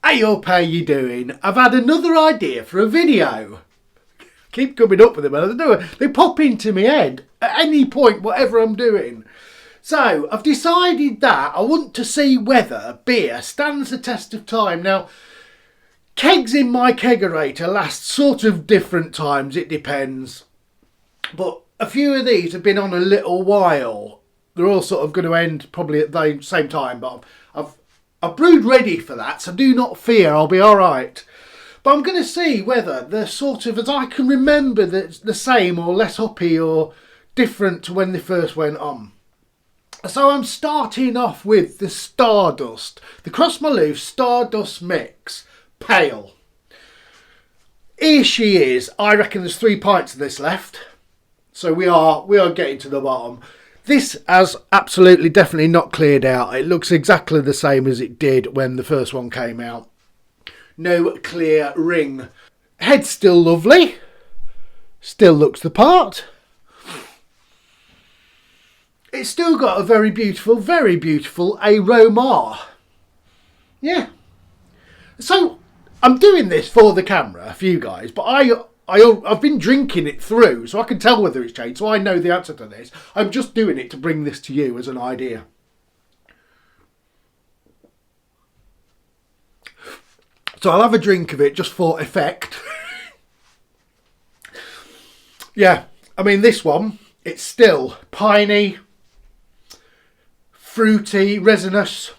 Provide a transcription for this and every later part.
Hey up, how you doing? I've had another idea for a video. Keep coming up with them, and they pop into my head at any point, whatever I'm doing. So I've decided that I want to see whether beer stands the test of time. Now, kegs in my kegerator last sort of different times, it depends. But a few of these have been on a little while. They're all sort of going to end probably at the same time, but I've brewed ready for that, so do not fear, I'll be alright. But I'm going to see whether they're sort of, as I can remember, that's the same or less hoppy or different to when they first went on. So I'm starting off with the Stardust, the Cross Maloof Stardust Mix Pale. Here she is. I reckon there's 3 pints of this left. So we are getting to the bottom. This has absolutely definitely not cleared out. It looks exactly the same as it did when the first one came out. No clear ring. Head's still lovely. Still looks the part. It's still got a very beautiful aroma. Yeah. So I'm doing this for the camera for you guys, but I've been drinking it through, so I can tell whether it's changed, so I know the answer to this. I'm just doing it to bring this to you as an idea. So I'll have a drink of it just for effect. Yeah, I mean this one, it's still piney, fruity, resinous.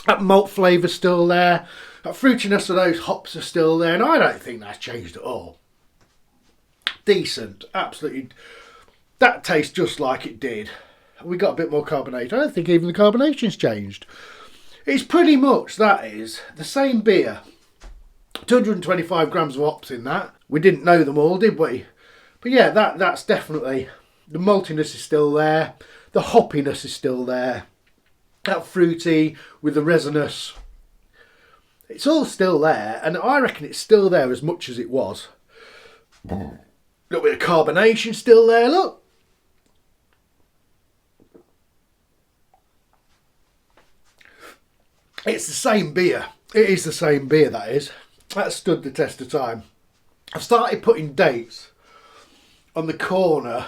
That malt flavour's still there. That fruitiness of those hops are still there, and I don't think that's changed at all. Decent, absolutely. That tastes just like it did. We got a bit more carbonation. I don't think even the carbonation's changed. It's pretty much, that is, the same beer. 225 grams of hops in that. We didn't know them all, did we? But yeah, that's definitely, the maltiness is still there. The hoppiness is still there. That fruity with the resinous. It's all still there, and I reckon it's still there as much as it was. A little bit of carbonation still there, look. It's the same beer. It is the same beer, that is. That stood the test of time. I've started putting dates on the corner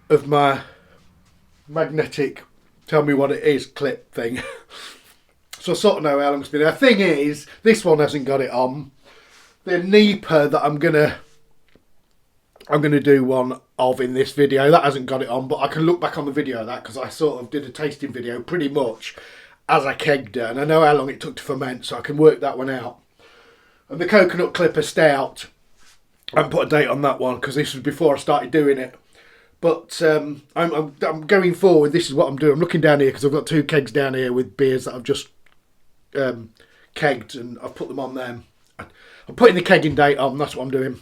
of my magnetic tell me what it is clip thing. So I sort of know how long it's been. The thing is, this one hasn't got it on. The Neipa that I'm gonna do one of in this video, that hasn't got it on, but I can look back on the video of that because I sort of did a tasting video pretty much as I kegged it, and I know how long it took to ferment, so I can work that one out. And the Coconut Clipper Stout, I haven't put a date on that one because this was before I started doing it. But I'm going forward. This is what I'm doing. I'm looking down here because I've got 2 kegs down here with beers that I've just kegged, and I've put them on them. I'm putting the kegging date on, that's what I'm doing.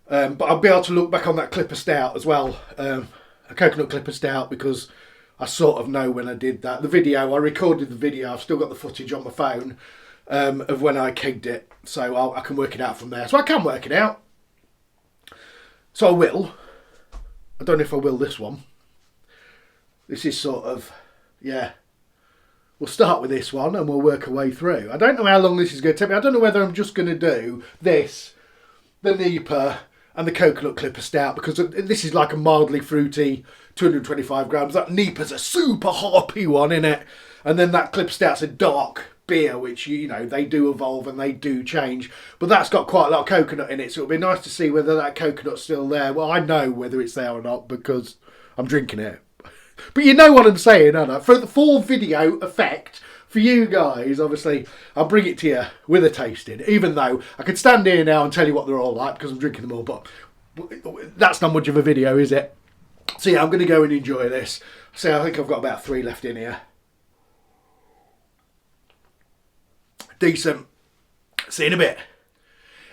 But I'll be able to look back on that Clipper Stout as well, a Coconut Clipper Stout, because I sort of know when I did that. The video, I recorded the video, I've still got the footage on my phone of when I kegged it, so I can work it out from there. So I can work it out. So I will. I don't know if I will this one. This is sort of, yeah. We'll start with this one and we'll work our way through. I don't know how long this is going to take me. I don't know whether I'm just going to do this, the Neipa and the Coconut Clipper Stout, because this is like a mildly fruity 225 grams. That Neipa's a super hoppy one, innit? And then that Clipper Stout's a dark beer, which, you know, they do evolve and they do change. But that's got quite a lot of coconut in it, so it'll be nice to see whether that coconut's still there. Well, I know whether it's there or not because I'm drinking it. But you know what I'm saying, don't I? For the full video effect, for you guys, obviously, I'll bring it to you with a tasting, even though I could stand here now and tell you what they're all like because I'm drinking them all, but that's not much of a video, is it? So yeah, I'm going to go and enjoy this. So I think I've got about 3 left in here. Decent. See you in a bit.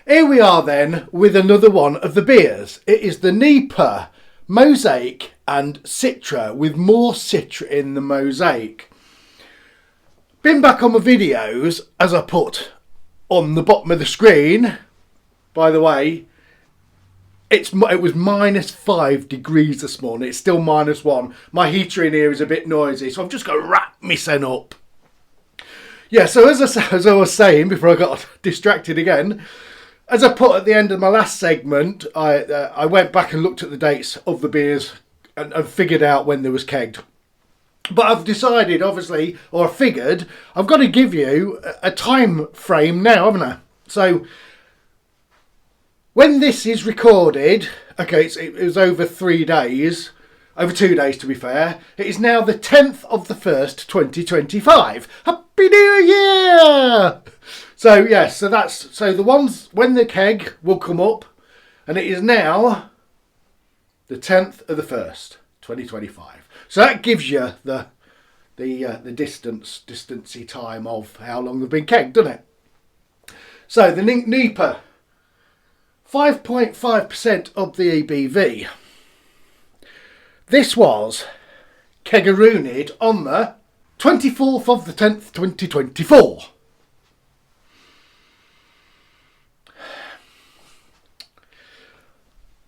Here we are then with another one of the beers. It is the Neipa Mosaic and Citra, with more Citra in the Mosaic. Been back on my videos, as I put on the bottom of the screen. By the way, it was -5 degrees this morning. It's still -1. My heater in here is a bit noisy, so I've just got to wrap myself up. Yeah, so as I was saying before I got distracted again, as I put at the end of my last segment, I went back and looked at the dates of the beers and figured out when they was kegged. But I've decided, obviously, or I figured, I've got to give you a time frame now, haven't I? So, when this is recorded, okay, it was over 3 days, over 2 days to be fair. It is now the 10th of the 1st, 2025. Happy New Year! So, yes, so the ones when the keg will come up, and it is now the 10th of the 1st, 2025. So that gives you the distancey time of how long they've been kegged, doesn't it? So the Neipa, 5.5% of the EBV. This was keggerooned on the 24th of the 10th, 2024.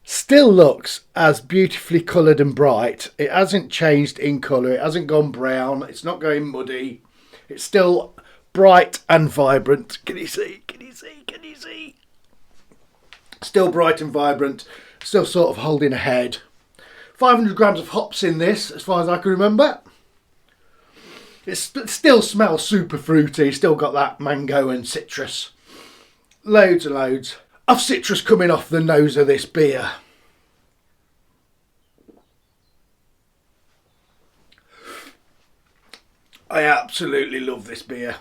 Still looks as beautifully coloured and bright. It hasn't changed in colour. It hasn't gone brown. It's not going muddy. It's still bright and vibrant. Can you see? Can you see? Can you see? Still bright and vibrant. Still sort of holding a head. 500 grams of hops in this, as far as I can remember. It still smells super fruity. Still got that mango and citrus. Loads and loads of citrus coming off the nose of this beer. I absolutely love this beer.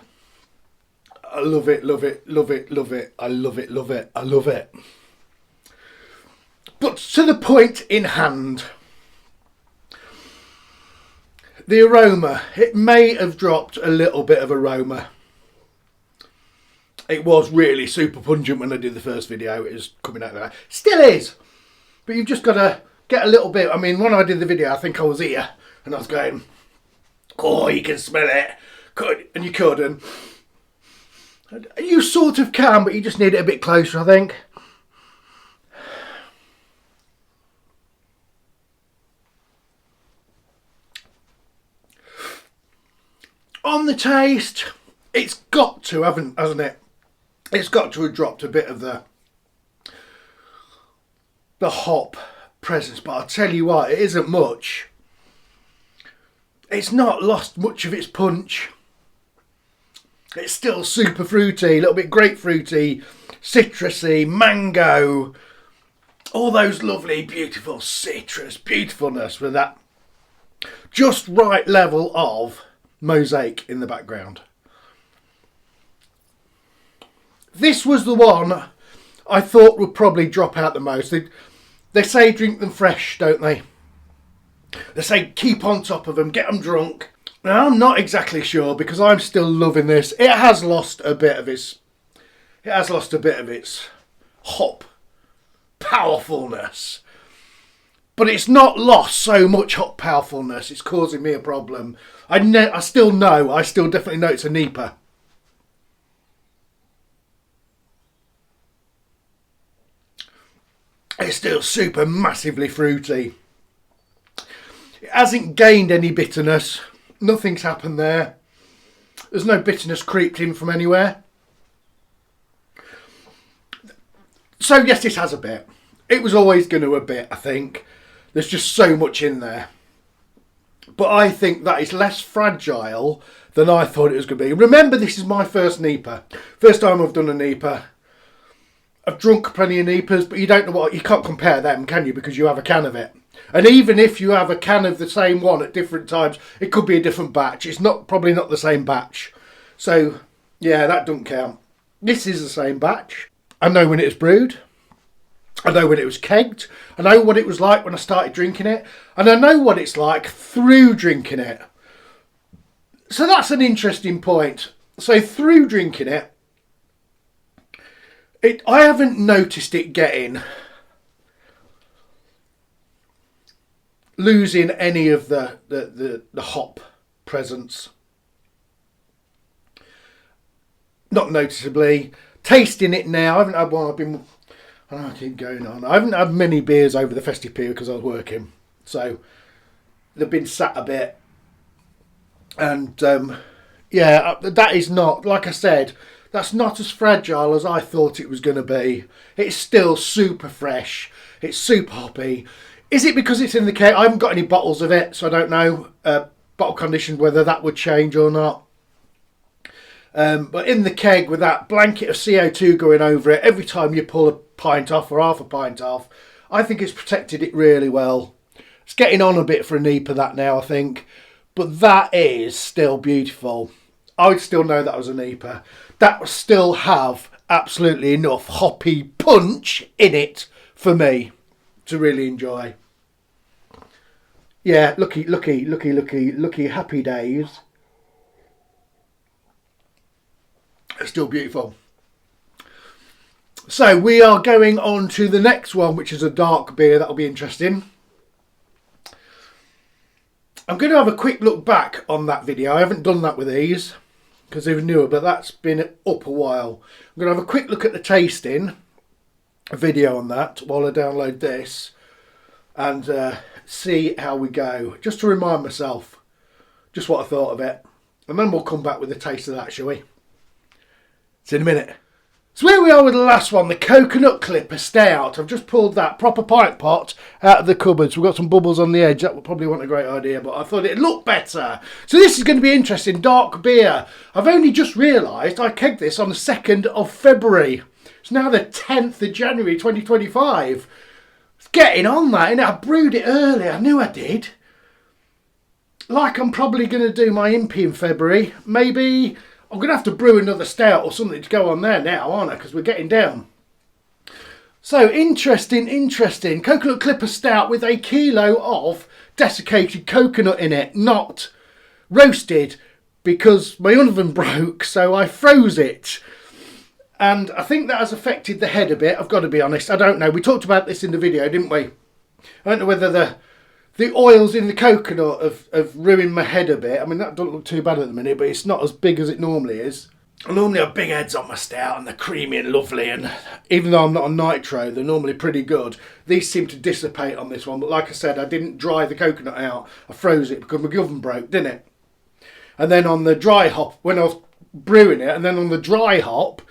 I love it, love it, love it, love it. I love it, love it, I love it. But to the point in hand, the aroma, it may have dropped a little bit of aroma. It was really super pungent when I did the first video. It was coming out there. Still is. But you've just got to get a little bit. I mean, when I did the video, I think I was here. And I was going, oh, you can smell it. And you could. And you sort of can, but you just need it a bit closer, I think. On the taste, it's got to, hasn't it? It's got to have dropped a bit of the hop presence, but I'll tell you what, it isn't much. It's not lost much of its punch. It's still super fruity, a little bit grapefruity, citrusy, mango. All those lovely, beautiful citrus beautifulness with that just right level of mosaic in the background. This was the one I thought would probably drop out the most. They say drink them fresh, don't they? They say keep on top of them, get them drunk. Now, I'm not exactly sure because I'm still loving this. It has lost a bit of its hop powerfulness. But it's not lost so much hop powerfulness. It's causing me a problem. I still definitely know it's a Neipa. It's still super massively fruity. It hasn't gained any bitterness. Nothing's happened there. There's no bitterness creeped in from anywhere. So yes, this has a bit. It was always going to a bit, I think. There's just so much in there. But I think that is less fragile than I thought it was going to be. Remember, this is my first Neipa. First time I've done a Neipa. I've drunk plenty of Neipas, but you can't compare them, can you? Because you have a can of it. And even if you have a can of the same one at different times, it could be a different batch. It's probably not the same batch. So, yeah, that doesn't count. This is the same batch. I know when it was brewed. I know when it was kegged. I know what it was like when I started drinking it. And I know what it's like through drinking it. So that's an interesting point. So through drinking it, I haven't noticed it losing any of the hop presence. Not noticeably. Tasting it now, I haven't had one. I keep going on. I haven't had many beers over the festive period because I was working. So they've been sat a bit. And Yeah, that is not, like I said, that's not as fragile as I thought it was going to be. It's still super fresh. It's super hoppy. Is it because it's in the keg? I haven't got any bottles of it, so I don't know, bottle condition, whether that would change or not. But in the keg, with that blanket of CO2 going over it, every time you pull a pint off or half a pint off, I think it's protected it really well. It's getting on a bit for a Neipa, that now, I think. But that is still beautiful. I would still know that was a Neipa. That would still have absolutely enough hoppy punch in it for me to really enjoy. Yeah, lucky happy days. It's still beautiful. So we are going on to the next one, which is a dark beer. That'll be interesting. I'm going to have a quick look back on that video. I haven't done that with these because they were newer, but that's been up a while. I'm going to have a quick look at the tasting, a video on that while I download this, and see how we go. Just to remind myself just what I thought of it. And then we'll come back with a taste of that, shall we? See in a minute. So here we are with the last one, the Coconut Clipper Stout. I've just pulled that proper pint pot out of the cupboard. So we've got some bubbles on the edge. That probably wasn't a great idea, but I thought it'd look better. So this is going to be interesting. Dark beer. I've only just realised I kegged this on the 2nd of February. It's now the 10th of January 2025. It's getting on that, innit? I brewed it early. I knew I did. Like I'm probably going to do my Impy in February. Maybe I'm going to have to brew another stout or something to go on there now, aren't I? Because we're getting down. So, interesting. Coconut Clipper Stout with a kilo of desiccated coconut in it. Not roasted, because my oven broke, so I froze it. And I think that has affected the head a bit, I've got to be honest. I don't know. We talked about this in the video, didn't we? I don't know whether the oils in the coconut have ruined my head a bit. I mean, that doesn't look too bad at the minute, but it's not as big as it normally is. I normally have big heads on my stout and they're creamy and lovely, and even though I'm not on nitro, they're normally pretty good. These seem to dissipate on this one, but like I said, I didn't dry the coconut out. I froze it because my oven broke, didn't it? And then on the dry hop, when I was brewing it, and then on the dry hop,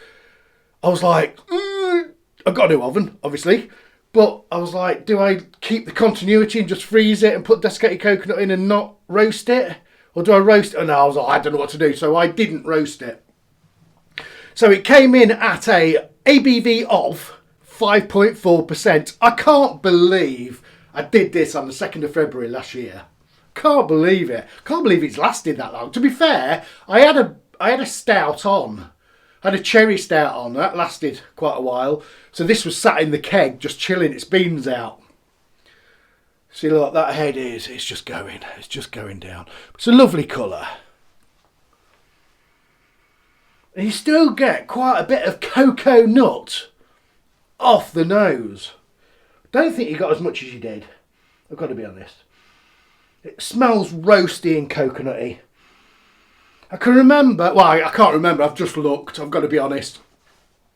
I was like, I've got a new oven, obviously. But I was like, do I keep the continuity and just freeze it and put desiccated coconut in and not roast it? Or do I roast it? And I was like, I don't know what to do. So I didn't roast it. So it came in at a ABV of 5.4%. I can't believe I did this on the 2nd of February last year. Can't believe it. Can't believe it's lasted that long. To be fair, I had a stout on. I had a cherry stout on. That lasted quite a while. So this was sat in the keg, just chilling its beans out. See, look, that head is. It's just going. It's just going down. It's a lovely colour. And you still get quite a bit of cocoa nut off the nose. Don't think you got as much as you did. I've got to be honest. It smells roasty and coconutty. I can remember, well, I can't remember, I've just looked, I've got to be honest.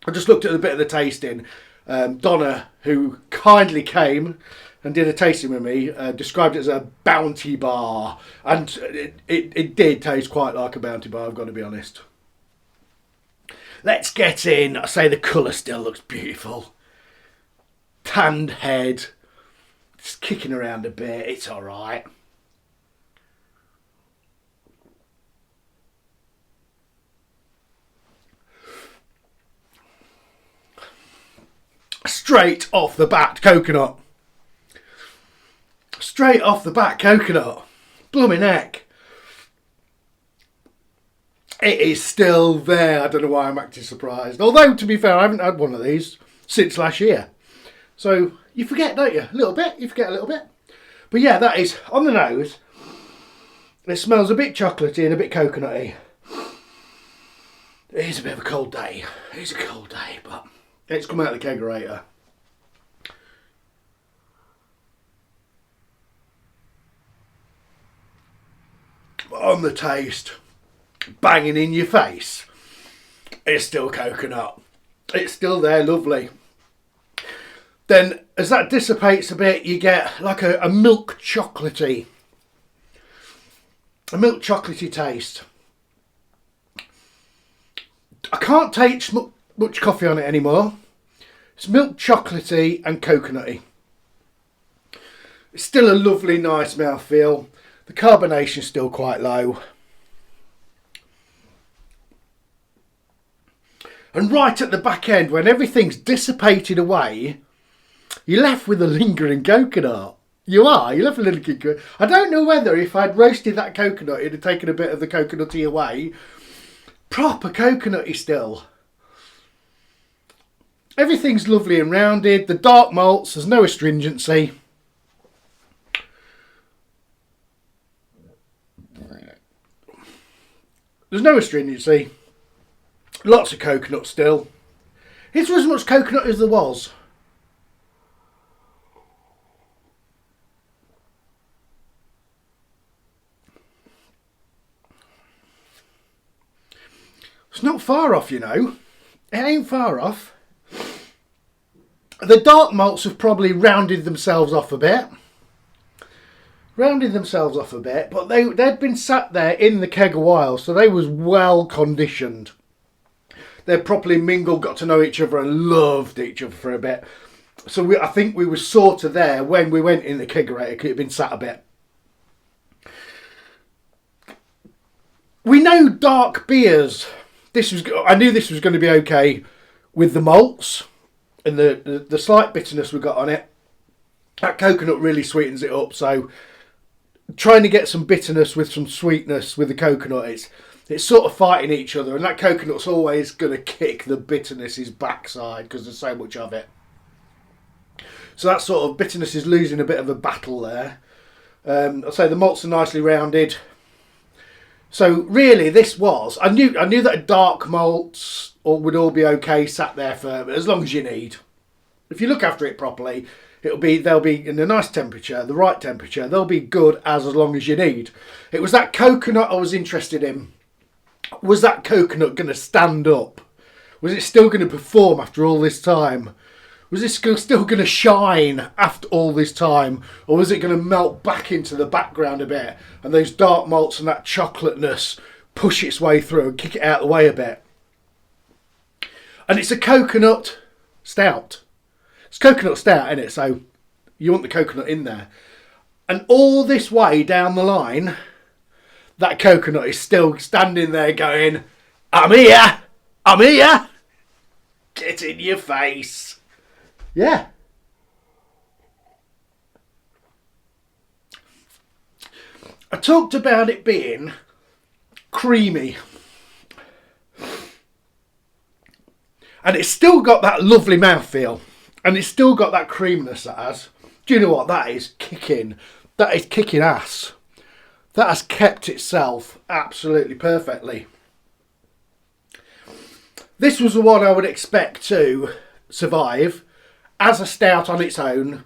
I just looked at a bit of the tasting. Donna, who kindly came and did a tasting with me, described it as a bounty bar. And it did taste quite like a bounty bar, I've got to be honest. Let's get in. I say the colour still looks beautiful. Tanned head. Just kicking around a bit, it's alright. Straight off the bat coconut. Straight off the bat coconut. Blooming heck. It is still there. I don't know why I'm actually surprised. Although, to be fair, I haven't had one of these since last year. So, you forget, don't you? A little bit. You forget a little bit. But yeah, that is on the nose. It smells a bit chocolatey and a bit coconutty. It is a bit of a cold day. It is a cold day, but it's come out of the kegerator. But on the taste, banging in your face, it's still coconut. It's still there, lovely. Then, as that dissipates a bit, you get like a milk chocolatey taste. I can't taste much coffee on it anymore. It's milk chocolatey and coconutty. It's still a lovely, nice mouthfeel. The carbonation's still quite low. And right at the back end, when everything's dissipated away, you're left with a lingering coconut. You're left with a lingering coconut. I don't know whether if I'd roasted that coconut, it'd have taken a bit of the coconutty away. Proper coconutty still. Everything's lovely and rounded. The dark malts, there's no astringency. There's no astringency. Lots of coconut still. Is there as much coconut as there was? It's not far off, you know. It ain't far off. The dark malts have probably rounded themselves off a bit. But they'd been sat there in the keg a while, so they was well conditioned. They'd properly mingled, got to know each other and loved each other for a bit. So I think we were sort of there when we went in the kegerator, because it had been sat a bit. We know dark beers. I knew this was going to be okay with the malts and the slight bitterness we got on it. That coconut really sweetens it up, so trying to get some bitterness with some sweetness with the coconut, it's sort of fighting each other, and that coconut's always going to kick the bitterness's backside because there's so much of it. So that sort of bitterness is losing a bit of a battle there. I'll say the malts are nicely rounded. So really, I knew that dark malts would all be okay sat there for as long as you need. If you look after it properly, they'll be in a nice temperature, the right temperature. They'll be good as long as you need. It was that coconut I was interested in. Was that coconut going to stand up? Was it still going to perform after all this time? Was it still going to shine after all this time? Or was it going to melt back into the background a bit and those dark malts and that chocolateness push its way through and kick it out of the way a bit? And it's a coconut stout. It's coconut stout, isn't it? So you want the coconut in there. And all this way down the line, that coconut is still standing there going, I'm here! I'm here! Get in your face! Yeah. I talked about it being creamy. And it's still got that lovely mouthfeel. And it's still got that creaminess that has. Do you know what? That is kicking. That is kicking ass. That has kept itself absolutely perfectly. This was the one I would expect to survive as a stout on its own.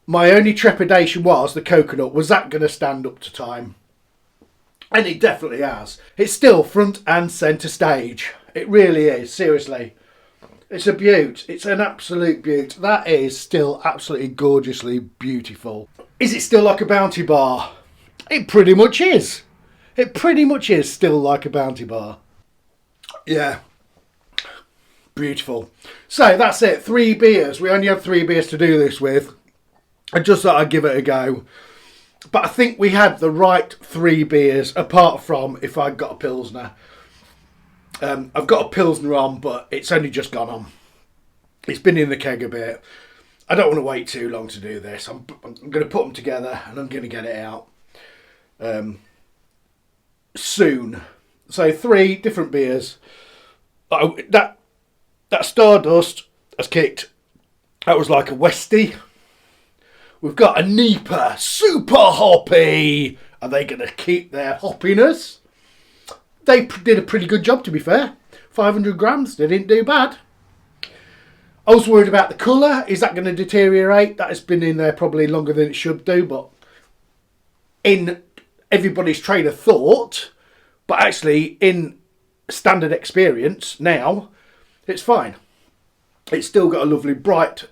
My only trepidation was the coconut. Was that going to stand up to time? And it definitely has. It's still front and centre stage. It really is, seriously. It's a beaut. It's an absolute beaut. That is still absolutely gorgeously beautiful. Is it still like a Bounty bar? It pretty much is. It pretty much is still like a Bounty bar. Yeah. Beautiful. So that's it. 3 beers. We only have 3 beers to do this with. I just thought I'd give it a go. But I think we had the right 3 beers, apart from if I'd got a Pilsner. I've got a Pilsner on, but it's only just gone on. It's been in the keg a bit. I don't want to wait too long to do this. I'm going to put them together and I'm going to get it out soon. So 3 different beers. That Stardust has kicked. That was like a Westie. We've got a Neipa, super hoppy. Are they going to keep their hoppiness? They did a pretty good job, to be fair. 500 grams, they didn't do bad. I was worried about the colour. Is that going to deteriorate? That has been in there probably longer than it should do, but in everybody's train of thought, but actually in standard experience now, it's fine. It's still got a lovely bright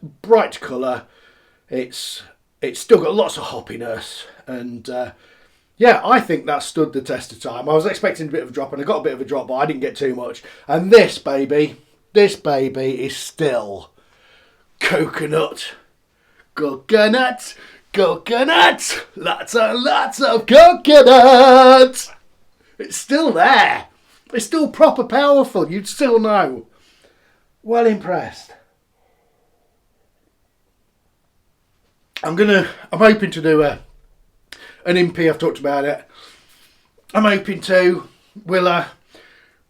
colour. It's still got lots of hoppiness, and yeah, I think that stood the test of time. I was expecting a bit of a drop, and I got a bit of a drop, but I didn't get too much. And this baby is still coconut. Coconut, coconut, lots and lots of coconut. It's still there. It's still proper powerful. You'd still know. Well impressed. I'm hoping to do an MP. I've talked about it. I'm hoping to, but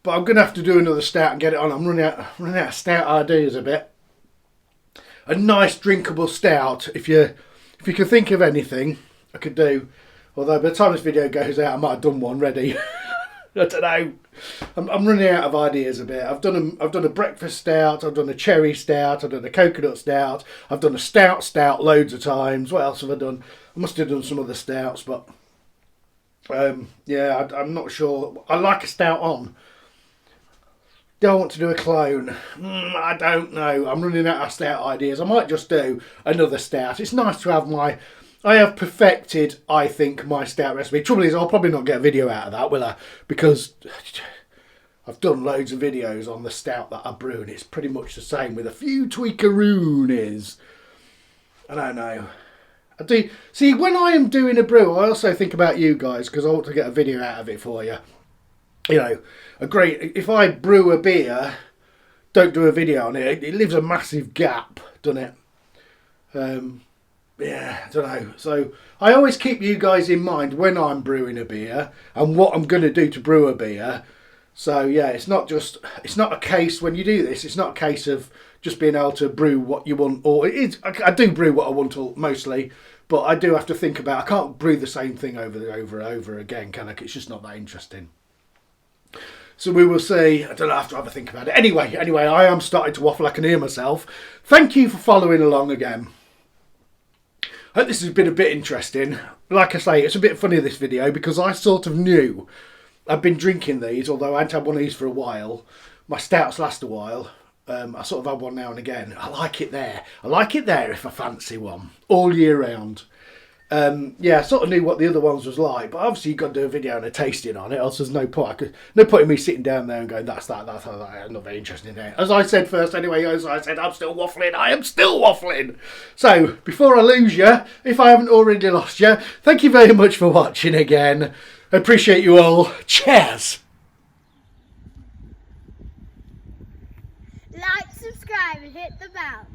I'm gonna have to do another stout and get it on. I'm running out of stout ideas a bit. A nice drinkable stout. If you can think of anything, I could do. Although by the time this video goes out, I might have done one ready. I don't know. I'm running out of ideas a bit. I've done a breakfast stout. I've done a cherry stout. I've done a coconut stout. I've done a stout loads of times. What else have I done? I must have done some other stouts, but yeah, I'm not sure. I like a stout on. Do I want to do a clone? I don't know. I'm running out of stout ideas. I might just do another stout. It's nice to have I have perfected, I think, my stout recipe. Trouble is, I'll probably not get a video out of that, will I? Because I've done loads of videos on the stout that I brew, and it's pretty much the same with a few tweakaroonies. I don't know. I do. See, when I am doing a brew, I also think about you guys, because I want to get a video out of it for you. You know, if I brew a beer, don't do a video on it, it leaves a massive gap, doesn't it? Yeah, I don't know. So I always keep you guys in mind when I'm brewing a beer and what I'm going to do to brew a beer. So yeah, it's not a case when you do this. It's not a case of just being able to brew what you want, or it is. I do brew what I want mostly, but I do have to think about. I can't brew the same thing over and over again, can I? It's just not that interesting. So we will see. I don't know. I have to have a think about it. Anyway, I am starting to waffle. I can hear myself. Thank you for following along again. I hope this has been a bit interesting. Like I say, it's a bit funny this video because I sort of knew I've been drinking these, although I hadn't had one of these for a while. My stouts last a while. I sort of have one now and again. I like it there. I like it there if I fancy one. All year round. Yeah, I sort of knew what the other ones was like, but obviously you've got to do a video and a tasting on it, else there's no point. No point in me sitting down there and going, that's that, I'm not very interested in it. As I said first anyway, as I said, I'm still waffling. I am still waffling. So, before I lose you, if I haven't already lost you, thank you very much for watching again. I appreciate you all. Cheers. Like, subscribe and hit the bell.